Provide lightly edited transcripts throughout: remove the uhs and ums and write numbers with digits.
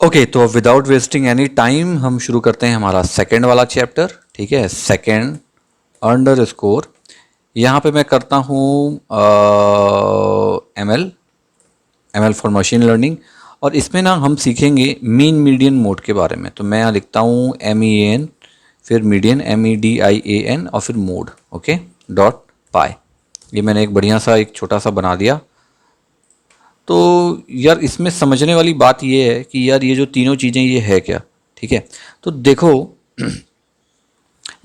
Okay, तो without wasting any time हम शुरू करते हैं हमारा सेकंड वाला चैप्टर। ठीक है, सेकंड अंडर स्कोर। यहाँ पे मैं करता हूँ M L for machine learning. और इसमें ना हम सीखेंगे मीन मीडियन मोड के बारे में। तो मैं यहाँ लिखता हूँ MEAN, फिर मीडियन MEDIAN और फिर मोड। ओके, डॉट पाई। ये मैंने एक बढ़िया सा एक छोटा सा बना दिया। तो यार इसमें समझने वाली बात ये है कि यार ये जो तीनों चीज़ें ये है क्या। ठीक है, तो देखो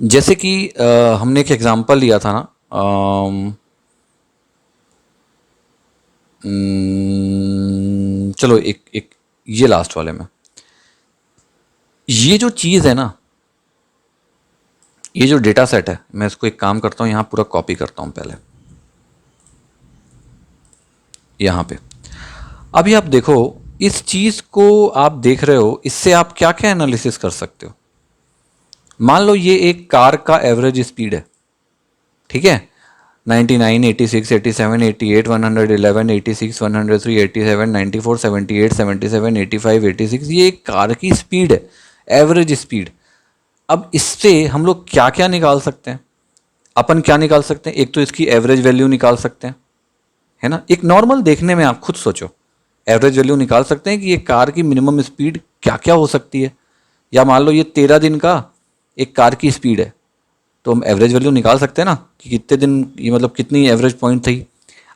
जैसे कि हमने एक एग्जांपल लिया था ना। चलो एक एक ये लास्ट वाले में ये जो चीज़ है ना, ये जो डेटा सेट है, मैं इसको एक काम करता हूँ, यहाँ पूरा कॉपी करता हूँ पहले यहाँ पे। अभी आप देखो इस चीज़ को आप देख रहे हो, इससे आप क्या क्या एनालिसिस कर सकते हो। मान लो ये एक कार का एवरेज स्पीड है। ठीक है, 99, 86, 87, 88, 111, 86, 103, 87, 94, 78, 77, 85, 86, ये एक कार की स्पीड है, एवरेज स्पीड। अब इससे हम लोग क्या क्या निकाल सकते हैं? अपन क्या निकाल सकते हैं? एक तो इसकी एवरेज वैल्यू निकाल सकते हैं, है ना। एक नॉर्मल देखने में आप खुद सोचो, एवरेज वैल्यू निकाल सकते हैं कि ये कार की मिनिमम स्पीड क्या क्या हो सकती है। या मान लो ये 13 दिन का एक कार की स्पीड है, तो हम एवरेज वैल्यू निकाल सकते हैं ना कि कितने दिन, ये मतलब कितनी एवरेज पॉइंट थी।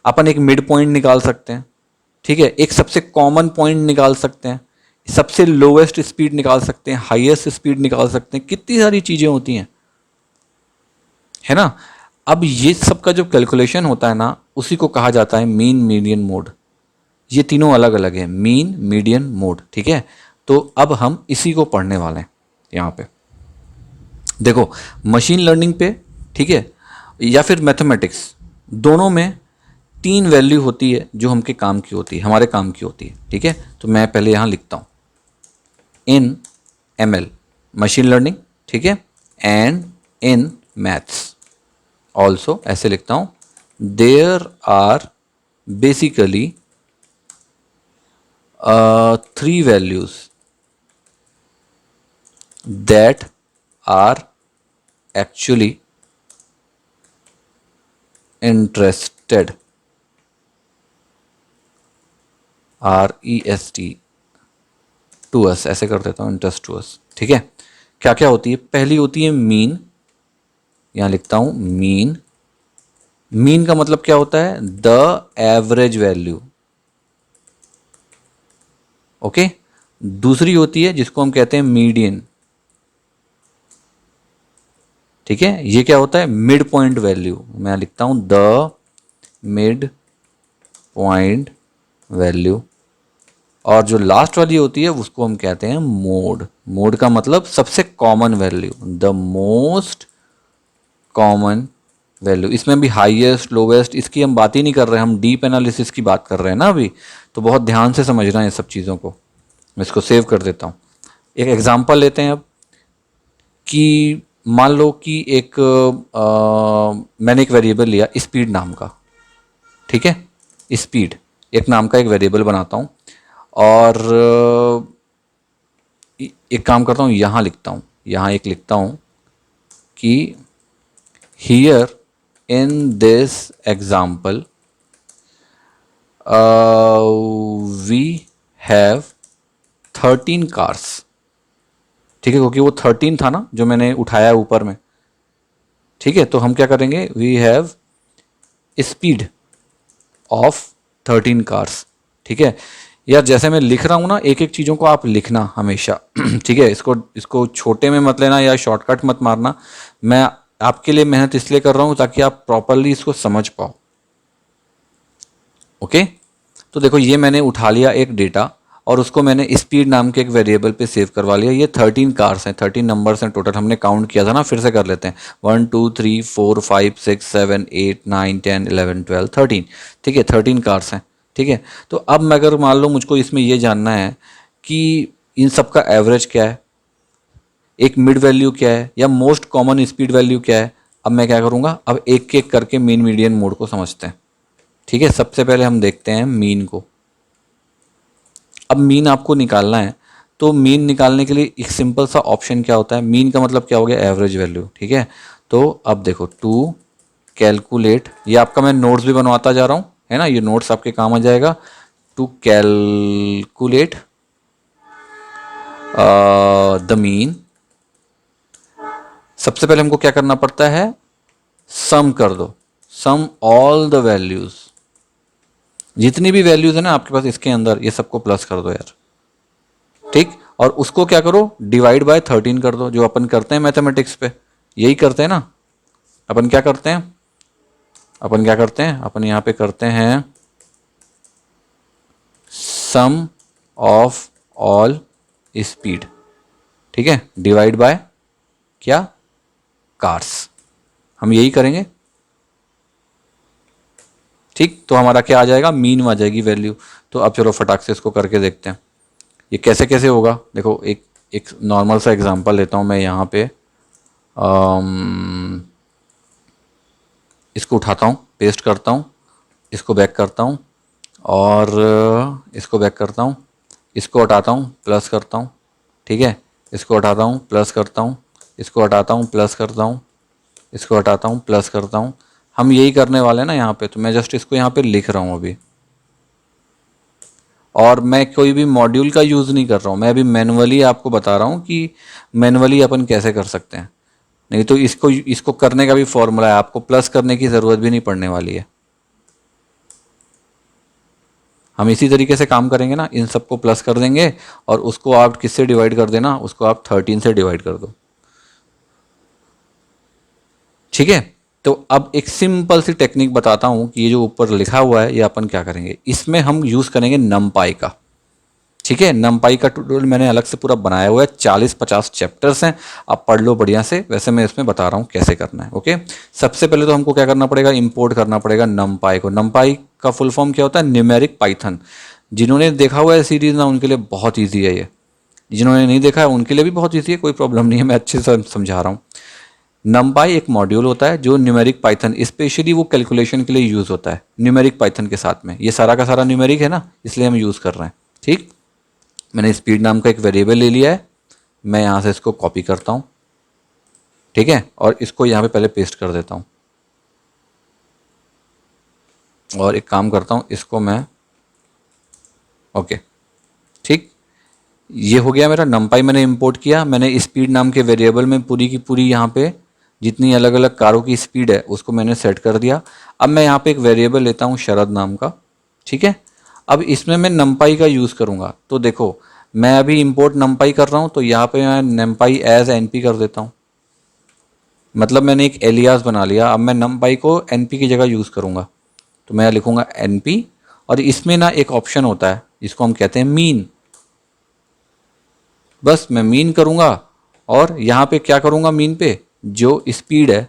अपन एक मिड पॉइंट निकाल सकते हैं। ठीक है, एक सबसे कॉमन पॉइंट निकाल सकते हैं, सबसे लोवेस्ट स्पीड निकाल सकते हैं, हाईएस्ट स्पीड निकाल सकते हैं। कितनी सारी चीज़ें होती हैं, है ना। अब ये सब का जो कैलकुलेशन होता है ना, उसी को कहा जाता है मीन मीडियन मोड। ये तीनों अलग अलग है, मीन मीडियन मोड। ठीक है, तो अब हम इसी को पढ़ने वाले हैं यहाँ पे। देखो मशीन लर्निंग पे, ठीक है, या फिर मैथमेटिक्स, दोनों में तीन वैल्यू होती है जो हमके काम की होती है, हमारे काम की होती है। ठीक है, तो मैं पहले यहाँ लिखता हूँ इन ML मशीन लर्निंग, ठीक है, एंड इन मैथ्स ऑल्सो, ऐसे लिखता हूँ, there are basically three values that are actually interested, REST to us, ऐसे कर देता हूँ, इंटरेस्ट टू अस। ठीक है, क्या क्या होती है? पहली होती है मीन, यहाँ लिखता हूँ मीन। मीन का मतलब क्या होता है? The average value. ओके, दूसरी होती है जिसको हम कहते हैं मीडियन। ठीक है, ये क्या होता है? Mid point value. मैं लिखता हूं द मिड पॉइंट वैल्यू। और जो लास्ट वाली होती है उसको हम कहते हैं मोड। मोड का मतलब सबसे common value, the most common value. इसमें भी हाईएस्ट लोवेस्ट इसकी हम बात ही नहीं कर रहे हैं, हम डीप एनालिसिस की बात कर रहे हैं ना अभी। तो बहुत ध्यान से समझना है ये सब चीज़ों को। मैं इसको सेव कर देता हूँ। एक एग्जांपल लेते हैं अब, कि मान लो कि एक मैंने एक वेरिएबल लिया स्पीड नाम का। ठीक है, स्पीड एक नाम का एक वेरिएबल बनाता हूँ, और एक काम करता हूँ, यहाँ लिखता हूँ, यहाँ एक लिखता हूँ कि here in this example we have 13 cars. ठीक है, क्योंकि वो 13 था ना जो मैंने उठाया ऊपर में। ठीक है, तो हम क्या करेंगे? We have speed of 13 cars. ठीक है, यार जैसे मैं लिख रहा हूँ ना, एक एक चीज़ों को आप लिखना हमेशा। ठीक है, इसको छोटे में मत लेना या शॉर्टकट मत मारना। मैं आपके लिए मेहनत इसलिए कर रहा हूँ ताकि आप प्रॉपरली इसको समझ पाओ। ओके, तो देखो ये मैंने उठा लिया एक डेटा, और उसको मैंने स्पीड नाम के एक वेरिएबल पे सेव करवा लिया। ये 13 कार्स हैं, 13 नंबर्स हैं टोटल, हमने काउंट किया था ना, फिर से कर लेते हैं। 1 2 3 4 5 6 7 8 9 10 11 12 13। ठीक है, 13 कार्स हैं। ठीक है, तो अब मैं अगर मान लो मुझको इसमें ये जानना है कि इन सब का एवरेज क्या है, एक मिड वैल्यू क्या है, या मोस्ट कॉमन स्पीड वैल्यू क्या है। अब मैं क्या करूँगा? अब एक एक करके मीन मीडियन मोड को समझते हैं। ठीक है, सबसे पहले हम देखते हैं मीन को। अब मीन आपको निकालना है, तो मीन निकालने के लिए एक सिंपल सा ऑप्शन क्या होता है, मीन का मतलब क्या हो गया, एवरेज वैल्यू, ठीक है। तो अब देखो टू कैलकुलेट, ये आपका मैं नोट्स भी बनवाता जा रहा हूँ, है ना, ये नोट्स आपके काम आ जाएगा। टू कैलकुलेट द मीन, सबसे पहले हमको क्या करना पड़ता है, सम कर दो, सम ऑल द वैल्यूज, जितनी भी वैल्यूज है ना आपके पास इसके अंदर, ये सबको प्लस कर दो यार, ठीक। और उसको क्या करो, डिवाइड बाय 13 कर दो, जो अपन करते हैं मैथमेटिक्स पे, यही करते हैं ना। अपन क्या करते हैं, अपन क्या करते हैं, अपन यहाँ पे करते हैं सम ऑफ ऑल स्पीड, ठीक है, डिवाइड बाय क्या, कार्स, हम यही करेंगे, ठीक। तो हमारा क्या आ जाएगा, मीन आ जाएगी वैल्यू। तो अब चलो फटाक से इसको करके देखते हैं ये कैसे कैसे होगा। देखो एक एक नॉर्मल सा एग्जांपल लेता हूँ मैं यहाँ पे, इसको उठाता हूँ, पेस्ट करता हूँ, इसको बैक करता हूँ, और इसको बैक करता हूँ, इसको हटाता हूँ, प्लस करता हूँ, ठीक है, इसको हटाता हूँ, प्लस करता हूँ, इसको हटाता हूँ, प्लस करता हूँ, इसको हटाता हूँ, प्लस करता हूँ। हम यही करने वाले हैं ना यहाँ पे, तो मैं जस्ट इसको यहाँ पे लिख रहा हूँ अभी, और मैं कोई भी मॉड्यूल का यूज़ नहीं कर रहा हूँ, मैं अभी मैनुअली आपको बता रहा हूँ कि मैनुअली अपन कैसे कर सकते हैं। नहीं तो इसको इसको करने का भी फॉर्मूला है, आपको प्लस करने की ज़रूरत भी नहीं पड़ने वाली है। हम इसी तरीके से काम करेंगे ना, इन सबको प्लस कर देंगे, और उसको आप किससे डिवाइड कर देना, उसको आप 13 से डिवाइड कर दो, ठीक है। तो अब एक सिंपल सी टेक्निक बताता हूँ कि ये जो ऊपर लिखा हुआ है ये अपन क्या करेंगे, इसमें हम यूज़ करेंगे नमपाई का, ठीक है। नमपाई का ट्यूटोरियल मैंने अलग से पूरा बनाया हुआ है, 40-50 चैप्टर्स हैं, आप पढ़ लो बढ़िया से। वैसे मैं इसमें बता रहा हूँ कैसे करना है, ओके। सबसे पहले तो हमको क्या करना पड़ेगा, इंपोर्ट करना पड़ेगा नमपाई को। नमपाई का फुल फॉर्म क्या होता है, न्यूमेरिक पाइथन। जिन्होंने देखा हुआ है सीरीज ना, उनके लिए बहुत ईजी है ये, जिन्होंने नहीं देखा है उनके लिए भी बहुत ईजी है, कोई प्रॉब्लम नहीं है, मैं अच्छे से समझा रहा हूँ। नमपाई एक मॉड्यूल होता है जो न्यूमेरिक पाइथन, स्पेशली वो कैलकुलेशन के लिए यूज़ होता है न्यूमेरिक पाइथन के साथ में। ये सारा का सारा न्यूमेरिक है ना, इसलिए हम यूज़ कर रहे हैं, ठीक। मैंने स्पीड नाम का एक वेरिएबल ले लिया है, मैं यहाँ से इसको कॉपी करता हूँ, ठीक है, और इसको यहाँ पे पहले पेस्ट कर देता हूँ, और एक काम करता हूँ, इसको मैं, ओके, ठीक। ये हो गया मेरा नमपाई, मैंने इंपोर्ट किया, मैंने स्पीड नाम के वेरिएबल में पूरी की पूरी यहाँ पे जितनी अलग अलग कारों की स्पीड है उसको मैंने सेट कर दिया। अब मैं यहाँ पे एक वेरिएबल लेता हूँ शरद नाम का, ठीक है। अब इसमें मैं नमपाई का यूज़ करूँगा, तो देखो मैं अभी इंपोर्ट नमपाई कर रहा हूँ, तो यहाँ पे मैं नमपाई एज एनपी कर देता हूँ, मतलब मैंने एक एलियास बना लिया। अब मैं नमपाई को एनपी की जगह यूज़ करूँगा, तो मैं लिखूँगा एनपी, और इसमें ना एक ऑप्शन होता है जिसको हम कहते हैं मीन, बस मैं मीन करूँगा, और यहाँ पे क्या करूँगा, मीन पे जो स्पीड है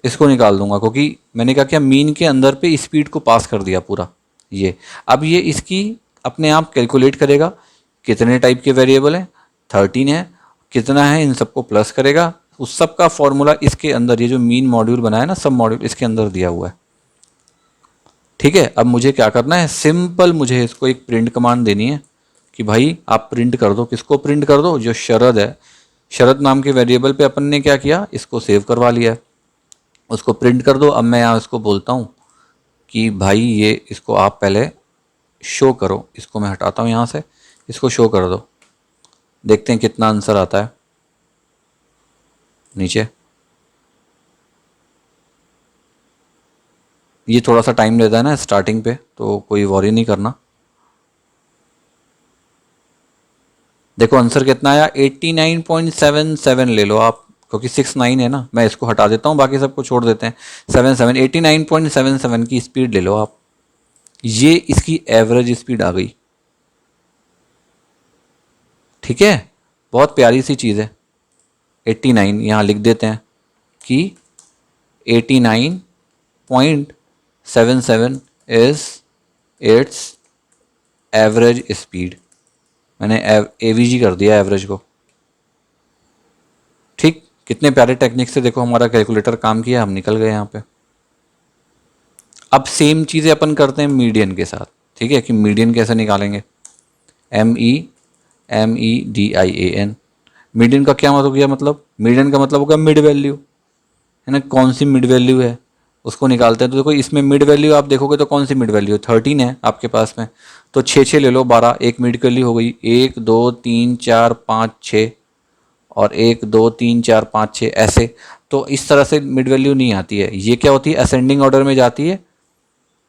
इसको निकाल दूंगा, क्योंकि मैंने क्या किया, मीन के अंदर पे स्पीड को पास कर दिया पूरा ये। अब ये इसकी अपने आप कैलकुलेट करेगा, कितने टाइप के वेरिएबल हैं, 13 है, कितना है, इन सबको प्लस करेगा, उस सब का फॉर्मूला इसके अंदर, ये जो मीन मॉड्यूल बनाया ना, सब मॉड्यूल इसके अंदर दिया हुआ है, ठीक है। अब मुझे क्या करना है, सिंपल मुझे इसको एक प्रिंट कमांड देनी है कि भाई आप प्रिंट कर दो, किसको प्रिंट कर दो, जो शरद है, शरद नाम के वेरिएबल पे अपन ने क्या किया, इसको सेव करवा लिया है, उसको प्रिंट कर दो। अब मैं यहाँ इसको बोलता हूँ कि भाई ये इसको आप पहले शो करो, इसको मैं हटाता हूँ यहाँ से, इसको शो कर दो, देखते हैं कितना आंसर आता है नीचे। ये थोड़ा सा टाइम लेता है ना स्टार्टिंग पे, तो कोई वॉरी नहीं करना। देखो आंसर कितना आया, 89.77 ले लो आप, क्योंकि 69 है ना, मैं इसको हटा देता हूँ, बाकी सबको छोड़ देते हैं। 77, 89.77 की स्पीड ले लो आप, ये इसकी एवरेज स्पीड आ गई, ठीक है। बहुत प्यारी सी चीज़ है। 89 यहाँ लिख देते हैं कि 89.77 इज इट्स एवरेज स्पीड, मैंने एवीजी कर दिया एवरेज को, ठीक। कितने प्यारे टेक्निक से देखो हमारा कैलकुलेटर काम किया, हम निकल गए यहाँ पे। अब सेम चीज़ें अपन करते हैं मीडियन के साथ, ठीक है, कि मीडियन कैसे निकालेंगे, ME MEDIAN। मीडियन का क्या मतलब हो गया, मतलब मीडियन का मतलब होगा मिड वैल्यू, है ना। कौन सी मिड वैल्यू है उसको निकालते हैं। तो देखो इसमें मिड वैल्यू आप देखोगे तो कौन सी मिड वैल्यू है, 13 है आपके पास में। तो 6 ले लो, 12, एक मिड वैल्यू हो गई, 1 2 3 4 5 6, और 1 2 3 4 5 6 ऐसे। तो इस तरह से मिड वैल्यू नहीं आती है। ये क्या होती है, असेंडिंग ऑर्डर में जाती है,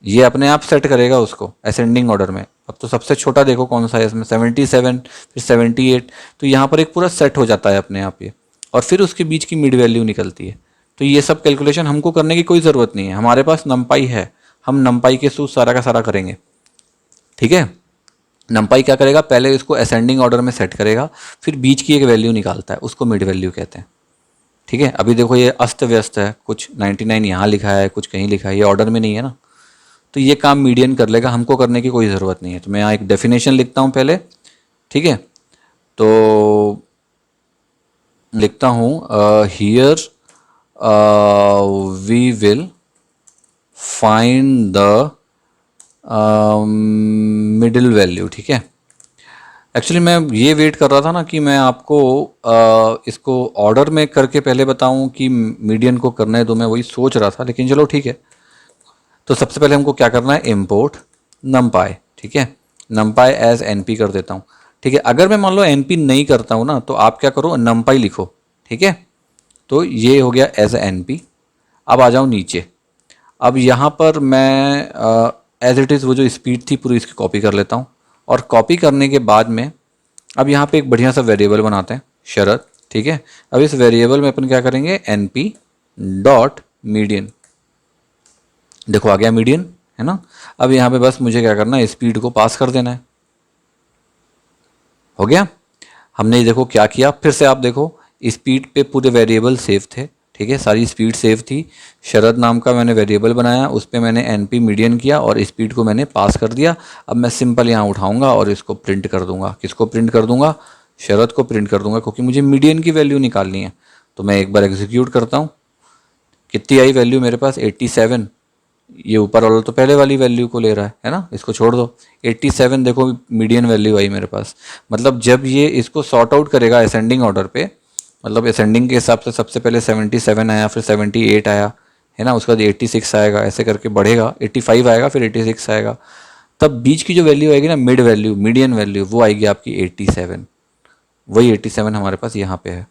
ये अपने आप सेट करेगा उसको असेंडिंग ऑर्डर में। अब तो सबसे छोटा देखो कौन सा है इसमें, 77, फिर 78। तो यहाँ पर एक पूरा सेट हो जाता है अपने आप ये, और फिर उसके बीच की मिड वैल्यू निकलती है। तो ये सब कैलकुलेशन हमको करने की कोई ज़रूरत नहीं है, हमारे पास नंपाई है, हम नंपाई के थ्रू सारा का सारा करेंगे। ठीक है, नंपाई क्या करेगा, पहले इसको असेंडिंग ऑर्डर में सेट करेगा, फिर बीच की एक वैल्यू निकालता है, उसको मिड वैल्यू कहते हैं। ठीक है, अभी देखो ये अस्त व्यस्त है, कुछ 99 यहाँ लिखा है, कुछ कहीं लिखा है, ये ऑर्डर में नहीं है ना। तो ये काम मीडियन कर लेगा, हमको करने की कोई ज़रूरत नहीं है। तो मैं यहाँ एक डेफिनेशन लिखता हूँ पहले। ठीक है, तो लिखता हूँ here we will find the middle value. ठीक है, एक्चुअली मैं ये वेट कर रहा था ना कि मैं आपको इसको ऑर्डर में करके पहले बताऊं कि मीडियन को करना है, तो मैं वही सोच रहा था, लेकिन चलो ठीक है। तो सबसे पहले हमको क्या करना है, इम्पोर्ट नमपाई। ठीक है, नमपाई एज एनपी कर देता हूँ। ठीक है, अगर मैं मान लो एनपी नहीं करता हूँ ना, तो आप क्या करो, नमपाई लिखो। ठीक है, तो ये हो गया एज एनपी। अब आ जाऊँ नीचे। अब यहाँ पर मैं एज इट इज़ वो जो स्पीड थी पूरी इसकी कॉपी कर लेता हूँ, और कॉपी करने के बाद में अब यहाँ पे एक बढ़िया सा वेरिएबल बनाते हैं, शरत। ठीक है, अब इस वेरिएबल में अपन क्या करेंगे, एनपी डॉट मीडियन। देखो आ गया मीडियन, है ना। अब यहाँ पे बस मुझे क्या करना है, स्पीड को पास कर देना है। हो गया, हमने देखो क्या किया, फिर से आप देखो स्पीड पे पूरे वेरिएबल सेव थे। ठीक है, सारी स्पीड सेव थी। शरद नाम का मैंने वेरिएबल बनाया, उस पर मैंने एनपी मीडियन किया और स्पीड को मैंने पास कर दिया। अब मैं सिंपल यहाँ उठाऊंगा और इसको प्रिंट कर दूंगा। किसको प्रिंट कर दूंगा, शरद को प्रिंट कर दूंगा, क्योंकि मुझे मीडियन की वैल्यू निकालनी है। तो मैं एक बार एग्जीक्यूट करता हूँ, कितनी आई वैल्यू मेरे पास, 87। ये ऊपर वाला तो पहले वाली वैल्यू को ले रहा है ना, इसको छोड़ दो। 87 देखो मीडियन वैल्यू आई मेरे पास। मतलब जब ये इसको सॉर्ट आउट करेगा असेंडिंग ऑर्डर पे, मतलब असेंडिंग के हिसाब से सबसे पहले 77 आया, फिर 78 आया, है ना, उसके बाद 86 आएगा, ऐसे करके बढ़ेगा, 85 आएगा, फिर 86 आएगा। तब बीच की जो वैल्यू आएगी ना, मिड वैल्यू, मीडियन वैल्यू, वो आएगी आपकी 87। वही 87 हमारे पास यहाँ पे है।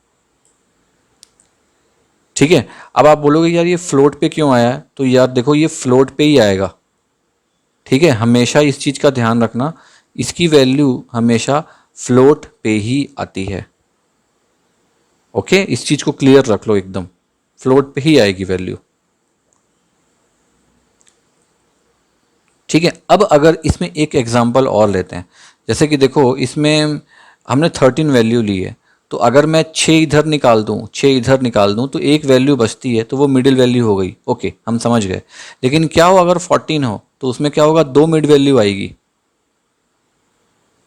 ठीक है, अब आप बोलोगे यार ये फ्लोट पे क्यों आया है, तो यार देखो ये फ्लोट पे ही आएगा। ठीक है, हमेशा इस चीज़ का ध्यान रखना, इसकी वैल्यू हमेशा फ्लोट पे ही आती है। ओके, इस चीज़ को क्लियर रख लो एकदम, फ्लोट पे ही आएगी वैल्यू। ठीक है, अब अगर इसमें एक एग्जांपल और लेते हैं, जैसे कि देखो इसमें हमने 13 वैल्यू ली है, तो अगर मैं 6 इधर निकाल दूं, 6 इधर निकाल दूं, तो एक वैल्यू बचती है, तो वो मिडिल वैल्यू हो गई। ओके, हम समझ गए। लेकिन क्या हो अगर 14 हो, तो उसमें क्या होगा, 2 मिड वैल्यू आएगी।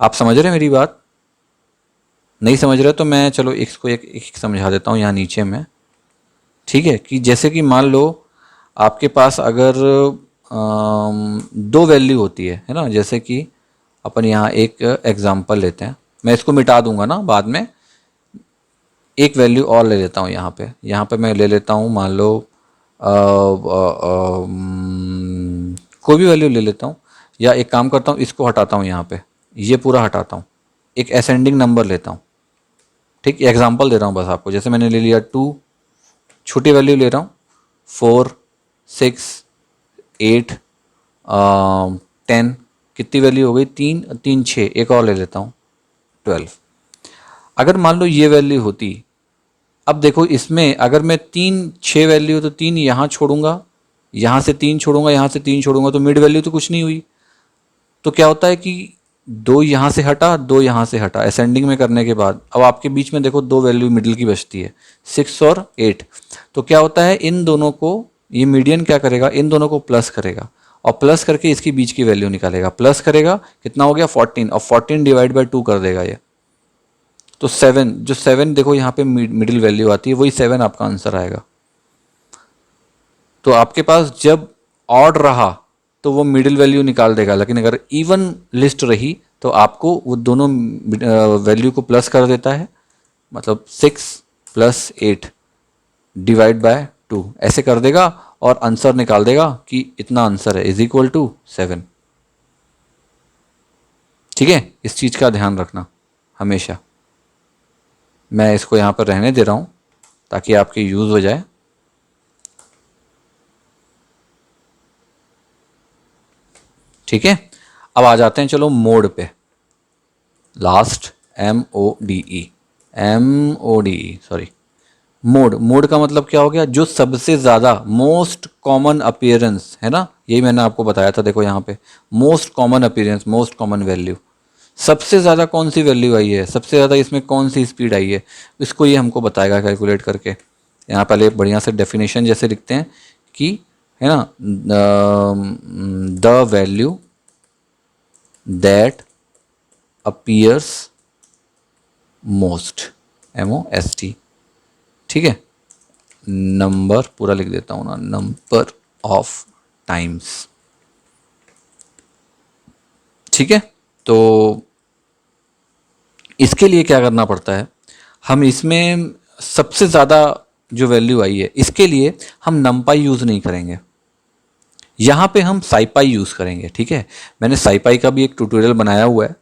आप समझ रहे हैं मेरी बात, नहीं समझ रहे तो मैं चलो इसको एक एक समझा देता हूँ यहाँ नीचे में। ठीक है, कि जैसे कि मान लो आपके पास अगर 2 वैल्यू होती है ना, जैसे कि अपन यहाँ एक एग्जांपल लेते हैं, मैं इसको मिटा दूंगा ना बाद में। एक वैल्यू और ले लेता हूँ यहाँ पे मैं ले लेता हूँ, मान लो कोई भी वैल्यू ले लेता हूँ, या एक काम करता हूँ, इसको हटाता हूँ, यहाँ पे ये पूरा हटाता हूँ, एक असेंडिंग नंबर लेता हूँ। ठीक, एग्जांपल दे रहा हूँ बस आपको, जैसे मैंने ले लिया 2, छोटी वैल्यू ले रहा हूँ, 4, 6, 8, 10, कितनी वैल्यू हो गई, 3 3 6, एक और ले लेता हूँ, 12। अगर मान लो ये वैल्यू होती, अब देखो इसमें अगर मैं 3 6 वैल्यू, तो 3 यहाँ छोड़ूंगा, यहाँ से 3 छोड़ूंगा, यहाँ से 3 छोड़ूंगा, तो मिड वैल्यू तो कुछ नहीं हुई। तो क्या होता है कि 2 यहाँ से हटा, 2 यहाँ से हटा, असेंडिंग में करने के बाद अब आपके बीच में देखो 2 वैल्यू मिडिल की बचती है, 6 और 8। तो क्या होता है, इन दोनों को, ये मीडियन क्या करेगा, इन दोनों को प्लस करेगा, और प्लस करके इसकी बीच की वैल्यू निकालेगा। प्लस करेगा, कितना हो गया, 14, और 14 डिवाइड बाई 2 कर देगा ये। तो 7, जो 7 देखो यहाँ पे मिडिल वैल्यू आती है, वही 7 आपका आंसर आएगा। तो आपके पास जब ऑड रहा तो वो मिडिल वैल्यू निकाल देगा, लेकिन अगर इवन लिस्ट रही तो आपको वो दोनों वैल्यू को प्लस कर देता है, मतलब 6 + 8 डिवाइड बाय 2 ऐसे कर देगा और आंसर निकाल देगा कि इतना आंसर है इज इक्वल टू 7। ठीक है, इस चीज़ का ध्यान रखना हमेशा। मैं इसको यहाँ पर रहने दे रहा हूँ ताकि आपके यूज़ हो जाए। ठीक है, अब आ जाते हैं चलो मोड पे। लास्ट MODE सॉरी, मोड का मतलब क्या हो गया, जो सबसे ज़्यादा मोस्ट कॉमन अपीयरेंस है ना, यही मैंने आपको बताया था। देखो यहाँ पे most common appearance, most common value, सबसे ज़्यादा कौन सी वैल्यू आई है, सबसे ज़्यादा इसमें कौन सी स्पीड आई है, इसको ये हमको बताएगा कैलकुलेट करके। यहाँ पहले बढ़िया से डेफिनेशन जैसे लिखते हैं कि है ना, the value that appears most, MOST। ठीक है, नंबर पूरा लिख देता हूँ ना, नंबर ऑफ टाइम्स। ठीक है, तो इसके लिए क्या करना पड़ता है, हम इसमें सबसे ज़्यादा जो वैल्यू आई है इसके लिए हम नमपाई यूज़ नहीं करेंगे, यहाँ पे हम साइपाई यूज़ करेंगे। ठीक है, मैंने साइपाई का भी एक ट्यूटोरियल बनाया हुआ है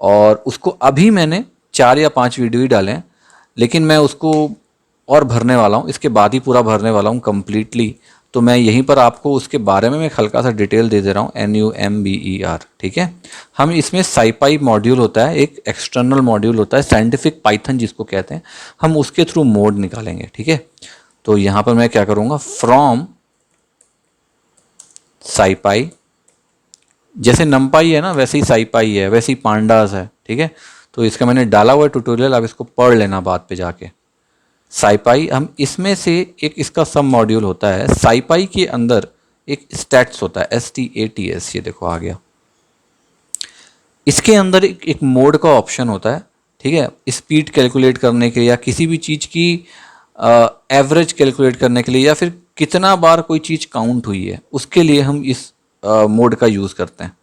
और उसको अभी मैंने 4 या 5 वीडियो ही डाले हैं, लेकिन मैं उसको और भरने वाला हूँ, इसके बाद ही पूरा भरने वाला हूँ कम्प्लीटली। तो मैं यहीं पर आपको उसके बारे में मैं हल्का सा डिटेल दे दे रहा हूँ, NUMBER। ठीक है, हम इसमें साइपाई मॉड्यूल होता है, एक एक्सटर्नल मॉड्यूल होता है, साइंटिफिक पाइथन जिसको कहते हैं, हम उसके थ्रू मोड निकालेंगे। ठीक है, तो यहाँ पर मैं क्या करूँगा, फ्रॉम साइपाई, जैसे नमपाई है ना वैसे ही साइपाई है, वैसे ही पांडास है। ठीक है, तो इसका मैंने डाला हुआ है ट्यूटोरियल, आप इसको पढ़ लेना बाद पे जाके। साइपाई, हम इसमें से एक इसका सब मॉड्यूल होता है, साइपाई के अंदर एक स्टैट्स होता है, STATS, ये देखो आ गया। इसके अंदर एक मोड का ऑप्शन होता है। ठीक है, स्पीड कैलकुलेट करने के लिए या किसी भी चीज़ की एवरेज कैलकुलेट करने के लिए या फिर कितना बार कोई चीज़ काउंट हुई है, उसके लिए हम इस मोड का यूज़ करते हैं,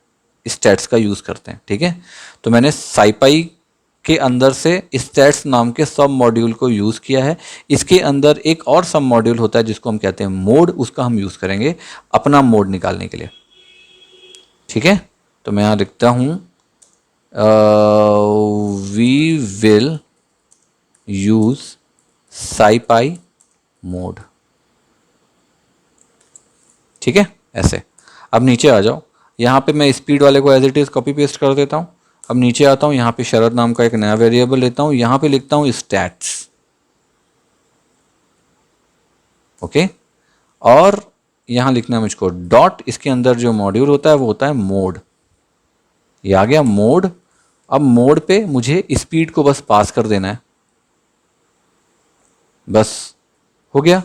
स्टैट्स का यूज़ करते हैं। ठीक है, तो मैंने साइपाई के अंदर से स्टैट्स नाम के सब मॉड्यूल को यूज़ किया है। इसके अंदर एक और सब मॉड्यूल होता है जिसको हम कहते हैं मोड, उसका हम यूज़ करेंगे अपना मोड निकालने के लिए। ठीक है, तो मैं यहाँ लिखता हूँ वी विल यूज़ साइपाई मोड। ठीक है, ऐसे। अब नीचे आ जाओ, यहाँ पे मैं स्पीड वाले को as it is copy paste कर देता हूँ। अब नीचे आता हूँ, यहाँ पे शरद नाम का एक नया वेरिएबल लेता हूँ, यहाँ पे लिखता हूँ स्टैट्स। ओके, और यहाँ लिखना है मुझको डॉट, इसके अंदर जो मॉड्यूल होता है वो होता है मोड। ये आ गया मोड। अब मोड पे मुझे स्पीड को बस पास कर देना है, बस हो गया।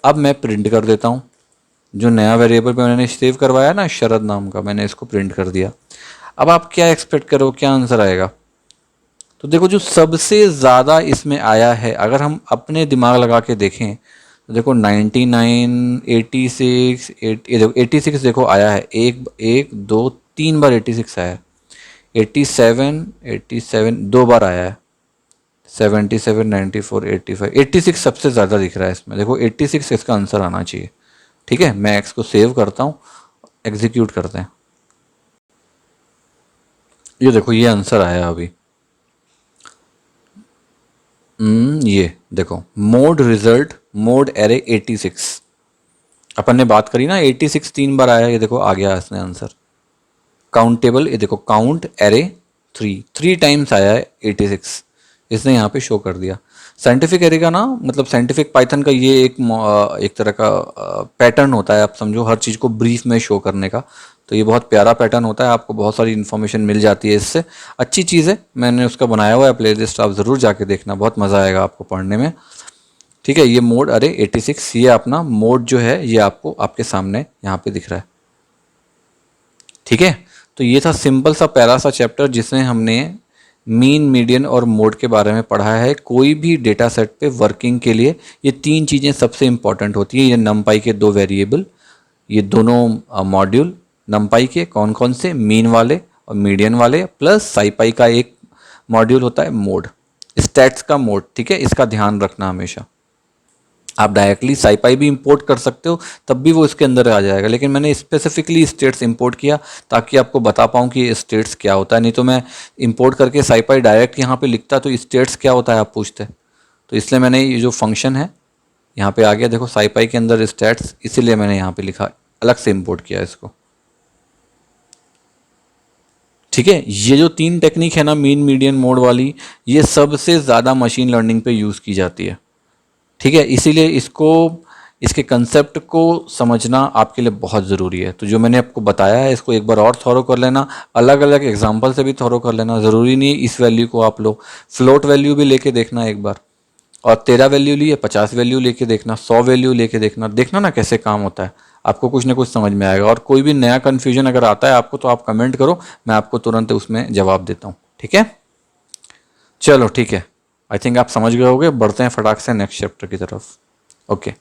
अब मैं प्रिंट कर देता हूँ, जो नया वेरिएबल पे मैंने सेव करवाया ना शरद नाम का, मैंने इसको प्रिंट कर दिया। अब आप क्या एक्सपेक्ट करो, क्या आंसर आएगा? तो देखो जो सबसे ज़्यादा इसमें आया है, अगर हम अपने दिमाग लगा के देखें तो देखो 99, 86, ये देखो 86 देखो आया है, एक एक दो तीन बार 86 आया है। 87, 87 दो बार आया है। 77, 94, 85, 86 सबसे ज़्यादा दिख रहा है इसमें। देखो 86 इसका आंसर आना चाहिए। ठीक है, मैं एक्स को सेव करता हूँ, एग्जीक्यूट करते हैं। ये देखो ये आंसर आया अभी। ये देखो मोड रिजल्ट, मोड एरे 86, अपन ने बात करी ना 86 3 बार आया, ये देखो आ गया इसने आंसर। काउंटेबल, ये देखो काउंट एरे 3 टाइम्स आया है 86, इसने यहाँ पे शो कर दिया। साइंटिफिक एरे का ना मतलब साइंटिफिक पाइथन का ये एक तरह का पैटर्न होता है, आप समझो हर चीज़ को ब्रीफ में शो करने का। तो ये बहुत प्यारा पैटर्न होता है, आपको बहुत सारी इन्फॉर्मेशन मिल जाती है इससे, अच्छी चीज़ है। मैंने उसका बनाया हुआ है प्लेलिस्ट, आप ज़रूर जाके देखना, बहुत मज़ा आएगा आपको पढ़ने में। ठीक है, ये मोड अरे 86, ये अपना मोड जो है ये आपको आपके सामने यहाँ पे दिख रहा है। ठीक है, तो ये था सिंपल सा प्यारा सा चैप्टर जिसमें हमने मीन, मीडियन और मोड के बारे में पढ़ा है। कोई भी डेटा सेट पे वर्किंग के लिए ये 3 चीज़ें सबसे इंपॉर्टेंट होती है। ये नमपाई के 2 वेरिएबल, ये दोनों मॉड्यूल नमपाई के कौन कौन से, मीन वाले और मीडियन वाले, प्लस साइपाई का एक मॉड्यूल होता है मोड, स्टैट्स का मोड, ठीक है, इसका ध्यान रखना हमेशा। आप डायरेक्टली साइपाई भी इंपोर्ट कर सकते हो, तब भी वो इसके अंदर आ जाएगा, लेकिन मैंने स्पेसिफिकली स्टेट्स इंपोर्ट किया ताकि आपको बता पाऊँ कि स्टेट्स क्या होता है। नहीं तो मैं इंपोर्ट करके साइपाई डायरेक्ट यहाँ पे लिखता तो स्टेट्स क्या होता है आप पूछते। तो इसलिए मैंने ये जो फंक्शन है यहाँ पे आ गया, देखो साइपाई के अंदर स्टेट्स, इसीलिए मैंने यहाँ पे लिखा, अलग से इंपोर्ट किया इसको। ठीक है, ये जो 3 टेक्निक है ना, मीन मीडियन मोड वाली, ये सबसे ज़्यादा मशीन लर्निंग पे यूज़ की जाती है। ठीक है, इसीलिए इसको, इसके कंसेप्ट को समझना आपके लिए बहुत ज़रूरी है। तो जो मैंने आपको बताया है इसको एक बार और थॉरो कर लेना, अलग अलग एग्जांपल से भी थॉरो कर लेना, ज़रूरी नहीं इस वैल्यू को आप लो, फ्लोट वैल्यू भी लेके देखना एक बार, और 13 वैल्यू ली है, 50 वैल्यू लेके देखना, 100 वैल्यू लेके देखना, देखना ना कैसे काम होता है, आपको कुछ ना कुछ समझ में आएगा। और कोई भी नया कन्फ्यूजन अगर आता है आपको तो आप कमेंट करो, मैं आपको तुरंत उसमें जवाब देता हूँ। ठीक है, चलो ठीक है, आई थिंक आप समझ गए होगे। बढ़ते हैं फटाक से नेक्स्ट चैप्टर की तरफ। ओके।